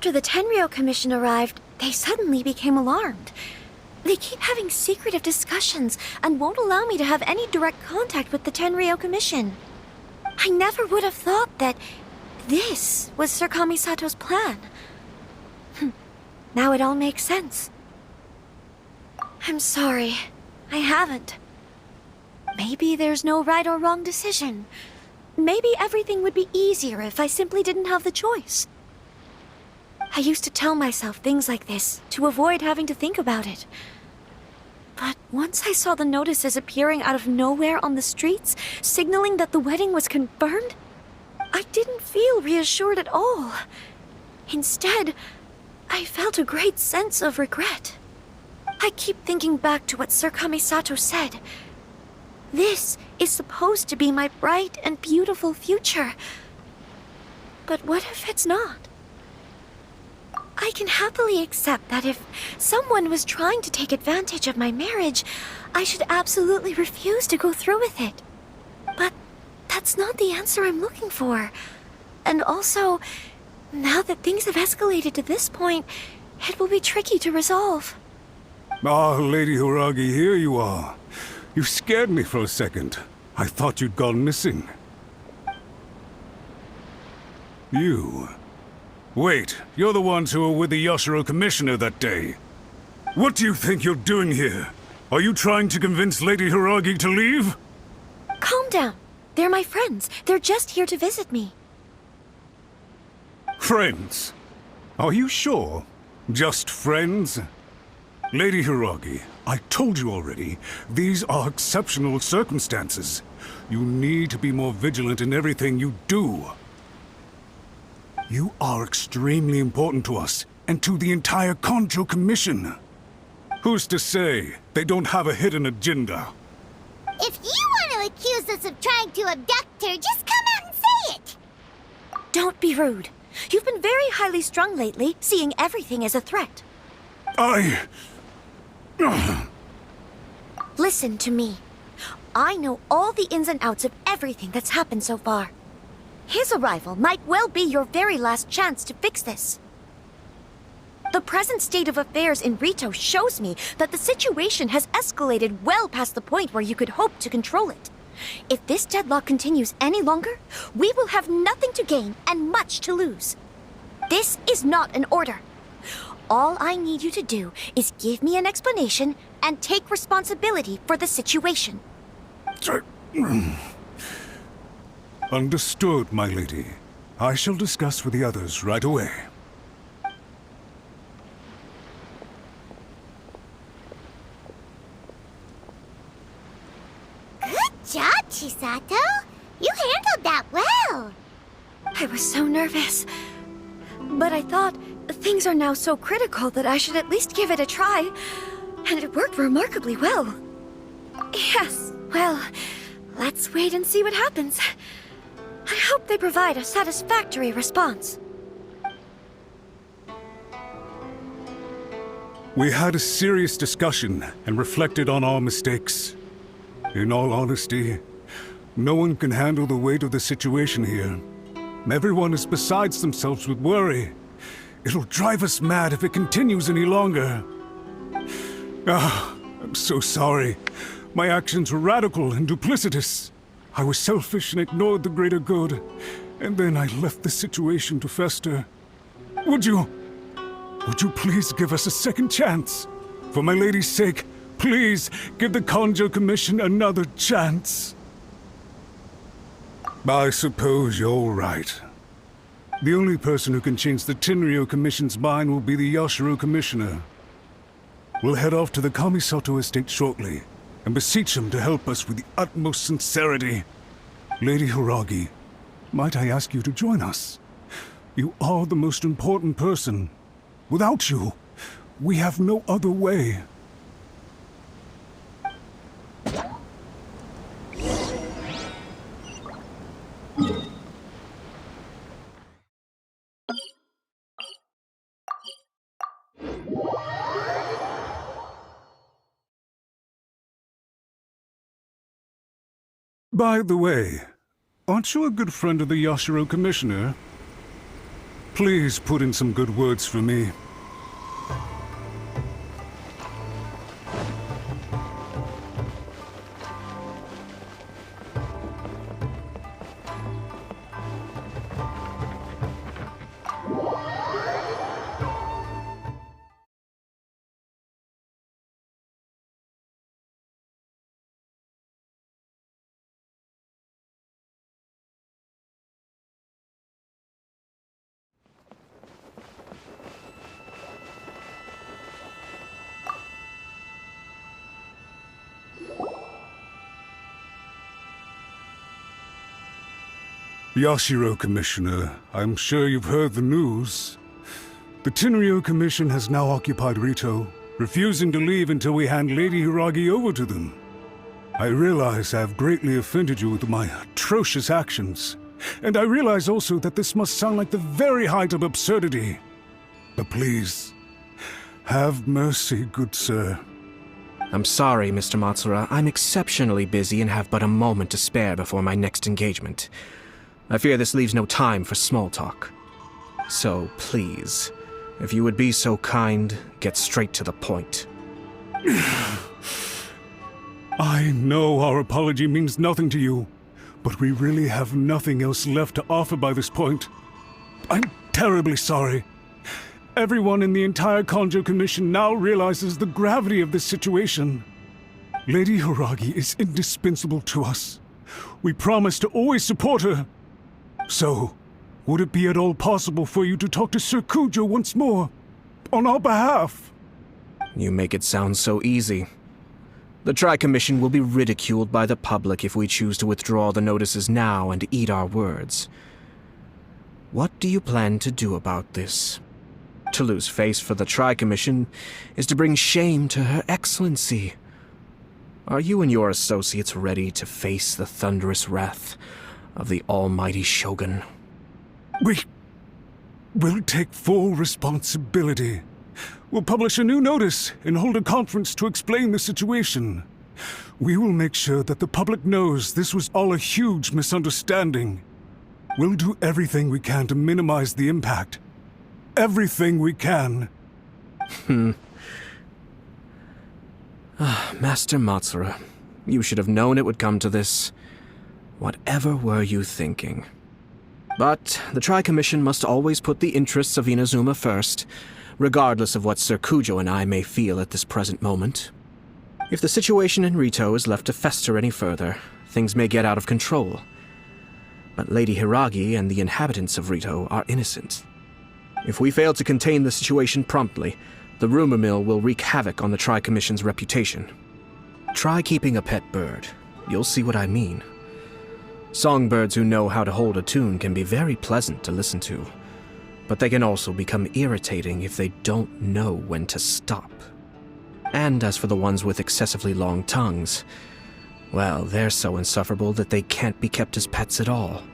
After the Tenryou Commission arrived, they suddenly became alarmed. They keep having secretive discussions and won't allow me to have any direct contact with the Tenryou Commission. I never would have thought that this was Sir Kamisato's plan. Now it all makes sense. I'm sorry. I haven't. Maybe there's no right or wrong decision. Maybe everything would be easier if I simply didn't have the choice. I used to tell myself things like this to avoid having to think about it. But once I saw the notices appearing out of nowhere on the streets, signaling that the wedding was confirmed, I didn't feel reassured at all. Instead, I felt a great sense of regret. I keep thinking back to what Sir Kamisato said. This is supposed to be my bright and beautiful future. But what if it's not? I can happily accept that if someone was trying to take advantage of my marriage, I should absolutely refuse to go through with it. But that's not the answer I'm looking for. And also, now that things have escalated to this point, it will be tricky to resolve. Ah, Lady Hiragi, here you are. You scared me for a second. I thought you'd gone missing. You... Wait, you're the ones who were with the Yoshiro Commissioner that day. What do you think you're doing here? Are you trying to convince Lady Hiragi to leave? Calm down. They're my friends. They're just here to visit me. Friends? Are you sure? Just friends? Lady Hiragi, I told you already, these are exceptional circumstances. You need to be more vigilant in everything you do. You are extremely important to us, and to the entire Kanju Commission. Who's to say they don't have a hidden agenda? If you want to accuse us of trying to abduct her, just come out and say it! Don't be rude. You've been very highly strung lately, seeing everything as a threat. Listen to me. I know all the ins and outs of everything that's happened so far. His arrival might well be your very last chance to fix this. The present state of affairs in Rito shows me that the situation has escalated well past the point where you could hope to control it. If this deadlock continues any longer, we will have nothing to gain and much to lose. This is not an order. All I need you to do is give me an explanation and take responsibility for the situation. Understood, my lady. I shall discuss with the others right away. Good job, Chisato! You handled that well! I was so nervous. But I thought things are now so critical that I should at least give it a try. And it worked remarkably well. Yes, well, let's wait and see what happens. I hope they provide a satisfactory response. We had a serious discussion and reflected on our mistakes. In all honesty, no one can handle the weight of the situation here. Everyone is besides themselves with worry. It'll drive us mad if it continues any longer. I'm so sorry. My actions were radical and duplicitous. I was selfish and ignored the greater good, and then I left the situation to fester. Would you please give us a second chance? For my lady's sake, please give the Kanju Commission another chance. I suppose you're right. The only person who can change the Tenryou Commission's mind will be the Yoshiro Commissioner. We'll head off to the Kamisato estate shortly, and beseech him to help us with the utmost sincerity. Lady Hiragi, might I ask you to join us? You are the most important person. Without you, we have no other way. By the way, aren't you a good friend of the Yoshiro Commissioner? Please put in some good words for me. Yashiro, Commissioner, I'm sure you've heard the news. The Tenryou Commission has now occupied Rito, refusing to leave until we hand Lady Hiragi over to them. I realize I have greatly offended you with my atrocious actions, and I realize also that this must sound like the very height of absurdity. But please, have mercy, good sir. I'm sorry, Mr. Matsura. I'm exceptionally busy and have but a moment to spare before my next engagement. I fear this leaves no time for small talk. So, please, if you would be so kind, get straight to the point. I know our apology means nothing to you, but we really have nothing else left to offer by this point. I'm terribly sorry. Everyone in the entire Kanju Commission now realizes the gravity of this situation. Lady Hiragi is indispensable to us. We promise to always support her. So, would it be at all possible for you to talk to Sir Kujo once more, on our behalf? You make it sound so easy. The Tri-Commission will be ridiculed by the public if we choose to withdraw the notices now and eat our words. What do you plan to do about this? To lose face for the Tri-Commission is to bring shame to Her Excellency. Are you and your associates ready to face the thunderous wrath of the almighty Shogun? We'll take full responsibility. We'll publish a new notice and hold a conference to explain the situation. We will make sure that the public knows this was all a huge misunderstanding. We'll do everything we can to minimize the impact. Everything we can. Master Matsura, you should have known it would come to this. Whatever were you thinking? But the Tri-Commission must always put the interests of Inazuma first, regardless of what Sir Kujo and I may feel at this present moment. If the situation in Rito is left to fester any further, things may get out of control. But Lady Hiragi and the inhabitants of Rito are innocent. If we fail to contain the situation promptly, the rumor mill will wreak havoc on the Tri-Commission's reputation. Try keeping a pet bird. You'll see what I mean. Songbirds who know how to hold a tune can be very pleasant to listen to, but they can also become irritating if they don't know when to stop. And as for the ones with excessively long tongues, well, they're so insufferable that they can't be kept as pets at all.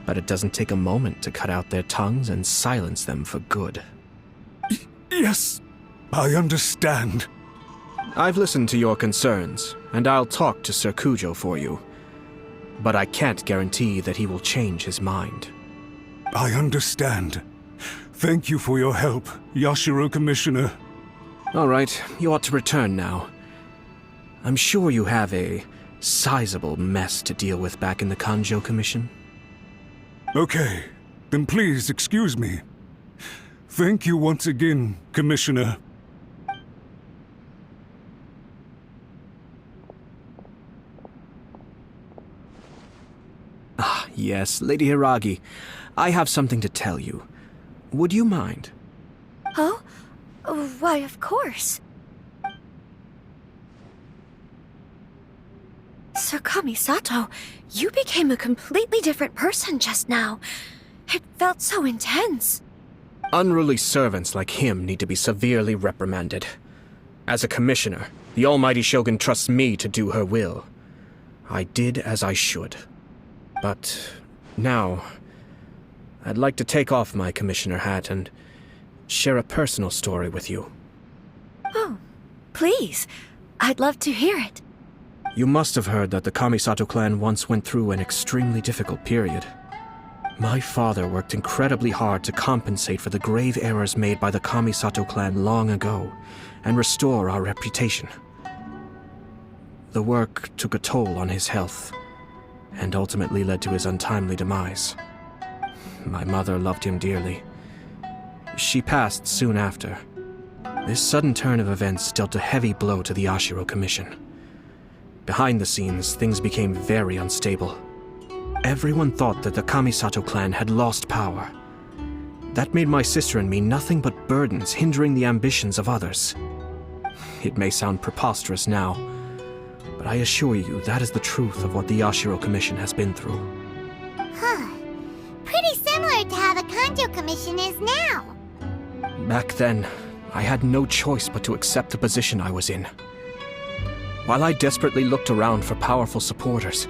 But it doesn't take a moment to cut out their tongues and silence them for good. Yes, I understand. I've listened to your concerns, and I'll talk to Sir Kujo for you. But I can't guarantee that he will change his mind. I understand. Thank you for your help, Yashiro Commissioner. All right, you ought to return now. I'm sure you have a sizable mess to deal with back in the Kanjo Commission. Okay, then please excuse me. Thank you once again, Commissioner. Ah, yes, Lady Hiragi. I have something to tell you. Would you mind? Oh? Why, of course. Sir Kamisato, you became a completely different person just now. It felt so intense. Unruly servants like him need to be severely reprimanded. As a commissioner, the almighty Shogun trusts me to do her will. I did as I should. But now, I'd like to take off my commissioner hat and share a personal story with you. Oh, please. I'd love to hear it. You must have heard that the Kamisato clan once went through an extremely difficult period. My father worked incredibly hard to compensate for the grave errors made by the Kamisato clan long ago and restore our reputation. The work took a toll on his health and ultimately led to his untimely demise. My mother loved him dearly. She passed soon after. This sudden turn of events dealt a heavy blow to the Yashiro Commission. Behind the scenes, things became very unstable. Everyone thought that the Kamisato clan had lost power. That made my sister and me nothing but burdens hindering the ambitions of others. It may sound preposterous now, but I assure you that is the truth of what the Yashiro Commission has been through. Huh. Pretty similar to how the Kanju Commission is now. Back then, I had no choice but to accept the position I was in. While I desperately looked around for powerful supporters,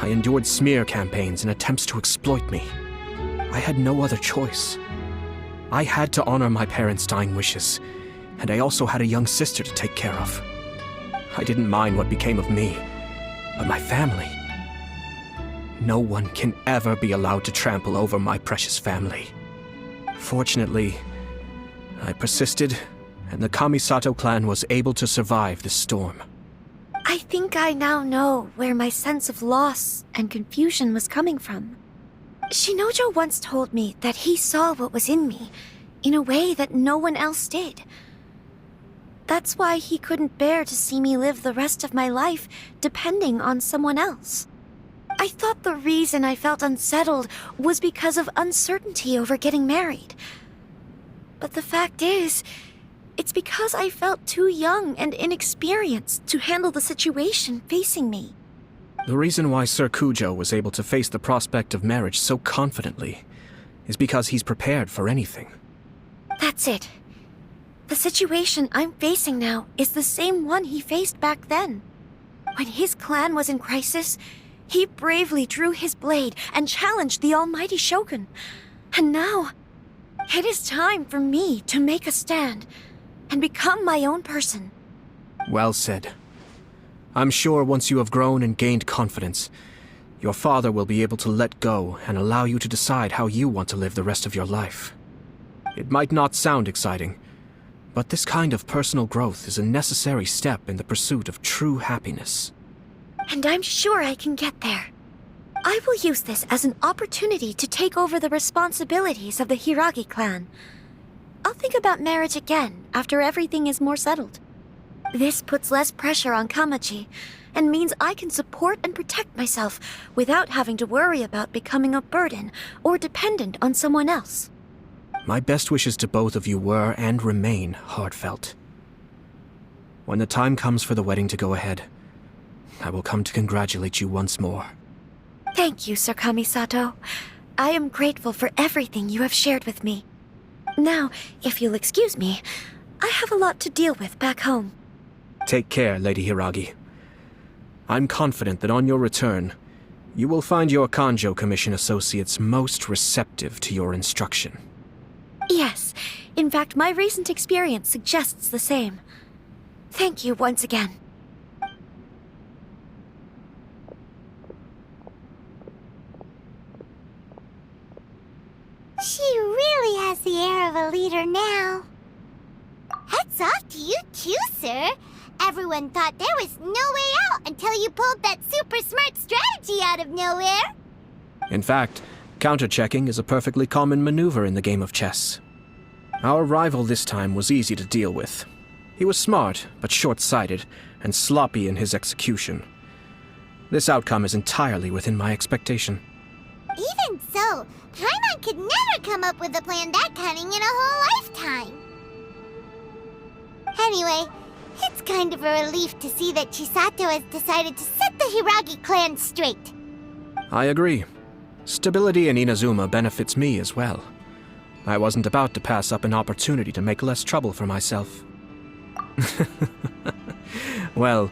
I endured smear campaigns and attempts to exploit me. I had no other choice. I had to honor my parents' dying wishes, and I also had a young sister to take care of. I didn't mind what became of me, but my family. No one can ever be allowed to trample over my precious family. Fortunately, I persisted, and the Kamisato clan was able to survive this storm. I think I now know where my sense of loss and confusion was coming from. Shinojo once told me that he saw what was in me, in a way that no one else did. That's why he couldn't bear to see me live the rest of my life depending on someone else. I thought the reason I felt unsettled was because of uncertainty over getting married. But the fact is, it's because I felt too young and inexperienced to handle the situation facing me. The reason why Sir Kujo was able to face the prospect of marriage so confidently is because he's prepared for anything. That's it. The situation I'm facing now is the same one he faced back then. When his clan was in crisis, he bravely drew his blade and challenged the almighty Shogun. And now, it is time for me to make a stand and become my own person. Well said. I'm sure once you have grown and gained confidence, your father will be able to let go and allow you to decide how you want to live the rest of your life. It might not sound exciting, but this kind of personal growth is a necessary step in the pursuit of true happiness. And I'm sure I can get there. I will use this as an opportunity to take over the responsibilities of the Hiragi clan. I'll think about marriage again after everything is more settled. This puts less pressure on Kamachi, and means I can support and protect myself without having to worry about becoming a burden or dependent on someone else. My best wishes to both of you were and remain heartfelt. When the time comes for the wedding to go ahead, I will come to congratulate you once more. Thank you, Sir Kamisato. I am grateful for everything you have shared with me. Now, if you'll excuse me, I have a lot to deal with back home. Take care, Lady Hiragi. I'm confident that on your return, you will find your Kanjo Commission associates most receptive to your instruction. Yes, in fact, my recent experience suggests the same. Thank you once again. She really has the air of a leader now. Hats off to you too, sir. Everyone thought there was no way out until you pulled that super smart strategy out of nowhere. In fact, counter-checking is a perfectly common maneuver in the game of chess. Our rival this time was easy to deal with. He was smart, but short-sighted, and sloppy in his execution. This outcome is entirely within my expectation. Even so, Paimon could never come up with a plan that cunning in a whole lifetime. Anyway, it's kind of a relief to see that Chisato has decided to set the Hiragi clan straight. I agree. Stability in Inazuma benefits me as well. I wasn't about to pass up an opportunity to make less trouble for myself. Well,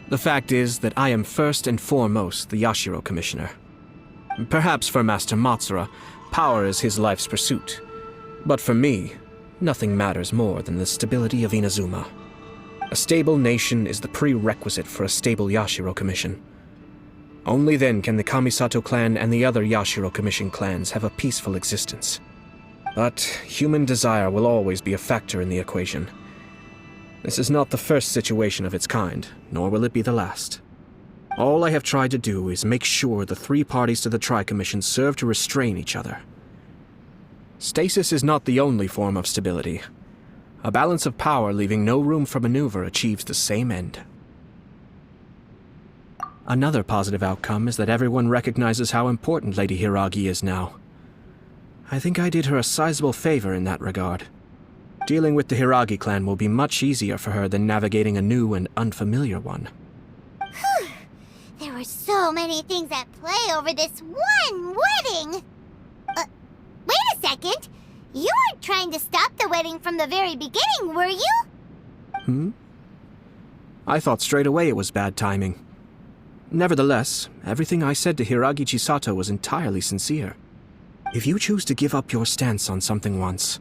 the fact is that I am first and foremost the Yashiro Commissioner. Perhaps for Master Matsura, power is his life's pursuit. But for me, nothing matters more than the stability of Inazuma. A stable nation is the prerequisite for a stable Yashiro Commission. Only then can the Kamisato clan and the other Yashiro Commission clans have a peaceful existence. But human desire will always be a factor in the equation. This is not the first situation of its kind, nor will it be the last. All I have tried to do is make sure the three parties to the Tri-Commission serve to restrain each other. Stasis is not the only form of stability. A balance of power leaving no room for maneuver achieves the same end. Another positive outcome is that everyone recognizes how important Lady Hiragi is now. I think I did her a sizable favor in that regard. Dealing with the Hiragi clan will be much easier for her than navigating a new and unfamiliar one. There were so many things at play over this one wedding! Wait a second! You weren't trying to stop the wedding from the very beginning, were you? I thought straight away it was bad timing. Nevertheless, everything I said to Hiragi Chisato was entirely sincere. If you choose to give up your stance on something once,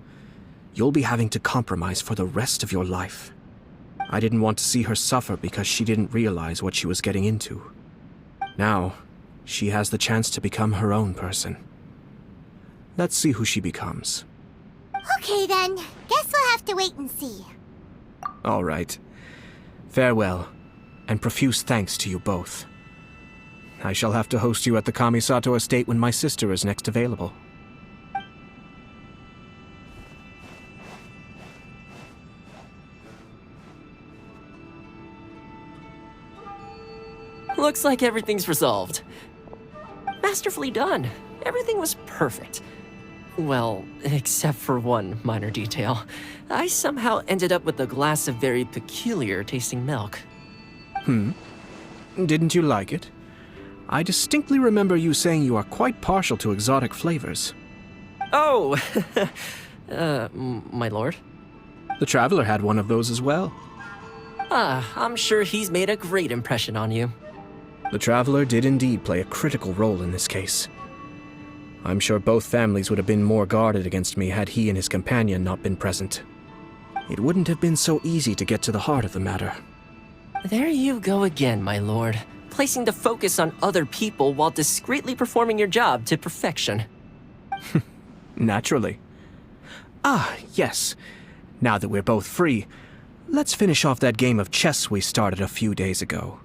you'll be having to compromise for the rest of your life. I didn't want to see her suffer because she didn't realize what she was getting into. Now, she has the chance to become her own person. Let's see who she becomes. Okay then, guess we'll have to wait and see. All right. Farewell, and profuse thanks to you both. I shall have to host you at the Kamisato estate when my sister is next available. Looks like everything's resolved. Masterfully done. Everything was perfect. Well, except for one minor detail. I somehow ended up with a glass of very peculiar tasting milk. Didn't you like it? I distinctly remember you saying you are quite partial to exotic flavors. Oh, my lord? The Traveler had one of those as well. I'm sure he's made a great impression on you. The Traveler did indeed play a critical role in this case. I'm sure both families would have been more guarded against me had he and his companion not been present. It wouldn't have been so easy to get to the heart of the matter. There you go again, my lord. Placing the focus on other people while discreetly performing your job to perfection. Naturally. Ah, yes. Now that we're both free, let's finish off that game of chess we started a few days ago.